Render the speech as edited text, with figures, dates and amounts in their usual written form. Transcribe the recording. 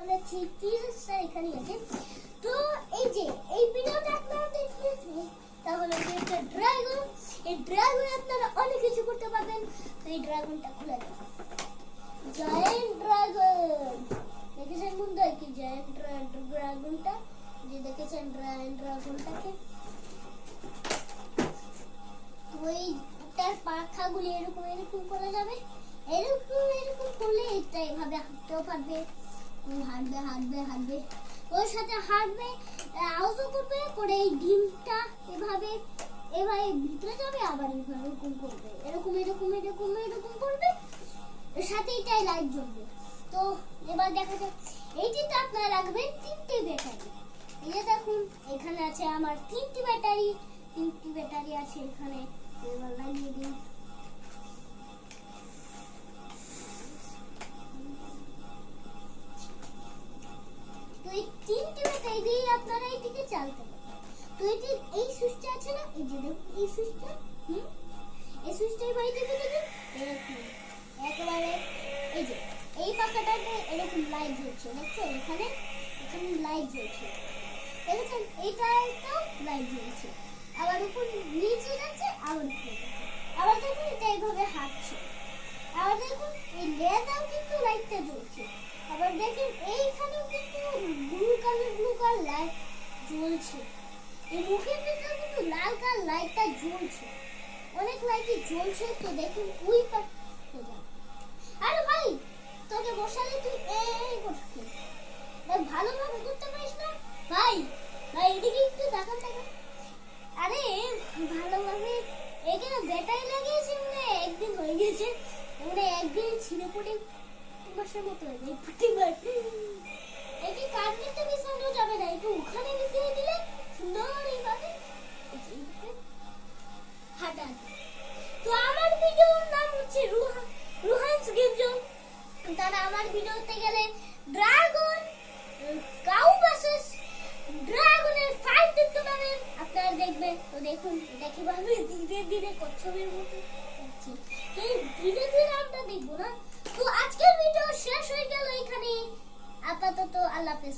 করেছি 30টা এখানে আছে। তো এই যে এই ভিডিওটা আপনারা দেখবেন, তাহলে এটা ড্রাগন, এই ড্রাগনে আপনারা অনেক কিছু করতে পারবেন। তো এই ড্রাগনটা খুলে দেন, জায়ান্ট ড্রাগন দেখেছেন বন্ধুরা, কি জায়ান্ট ড্রাগনটা, যে দেখেছেন জায়ান্ট ড্রাগনটাকে। ওইটার পাখাগুলি এরকম এরকম করে যাবে, এরকম এরকম করলে এটা এভাবে হাঁটতেও পারবে, হাঁটবে হাঁটবে হাঁটবে, ওর সাথে হাঁটবে, আওয়াজও করবে, করে এই ডিমটা এভাবে এভাবে ভিতরে যাবে, আবার এভাবে এরকম করবে, এরকম এরকম এরকম এরকম করবে, এর সাথে এটাই লাইট জ্বলবে। তো এবার দেখা যাক, এইটিতে আপনারা রাখবেন 3টে ব্যাটারি। এই যে দেখুন এখানে আছে আমার 3টি ব্যাটারি, 3টি ব্যাটারি আছে এখানে। এবার লাগিয়ে দিন। তো এই 3টি ব্যাটারি দিয়ে আপনারা এইটিকে চালাতে পারবেন। তো এটির এই সুইচটা আছে না, এই যে দেখুন এই সুইচটা, এই সুইচটাই বাইরে দিলে এরকম একেবারে এই যে এই পাখাটাতে এরকম লাইট জ্বলছে, দেখছেন এখানে এখানে লাইট জ্বলছে, দেখেছেন এইটাতেও লাইট জ্বলছে, আবার উপর নিচে যাচ্ছে, আবার উপরে যাচ্ছে, আবার দেখুন এটা এইভাবে হাঁটছে, আবার দেখুন এই লেদাও কিন্তু লাইটটা জ্বলছে, আবার দেখেন এইখানেও কিন্তু ব্লু কালার লাইট জ্বলছে, এই মুখের ভিতরে কিন্তু লাল কালার লাইটটা জ্বলছে, অনেক লাইটই জ্বলছে। তো দেখুন ওই পাশে যান। আরে ভাই তোকে বসালে তুই এই করছিস, ভাই ভালোভাবে করতে পারিস না ভাই, ভাই এদিকে একটু দেখান দেখান। আরে ভালোভাবে এখানে ব্যাটারি লাগিয়েছে, মানে একদিন হয়ে গেছে, মানে একদিন ছিঁড়ে পড়ে মাসের মতো হয়ে যায় প্রতিবার। একে কাটতে বিছানো যাবে না, একটু ওখানে বিছিয়ে দিলে সুন্দর এইভাবে হাঁটা। তো আমার ভিডিওর নাম হচ্ছে রুহানস গেম জোন। তারা আমার ভিডিওতে গেলে ড্রাগন কাউ ভার্সেস ড্রাগনের ফাইট দেখতে পাবেন, আপনারা দেখবেন। তো দেখুন এটা কিভাবে ধীরে ধীরে কচ্ছপের মতো যাচ্ছে, তো এই ধীরে ধীরে আমরা দেখবো না। তো আজকের ভিডিও শেষ হয়ে গেল এখানে, আপাতত আল্লাহ হাফেজ।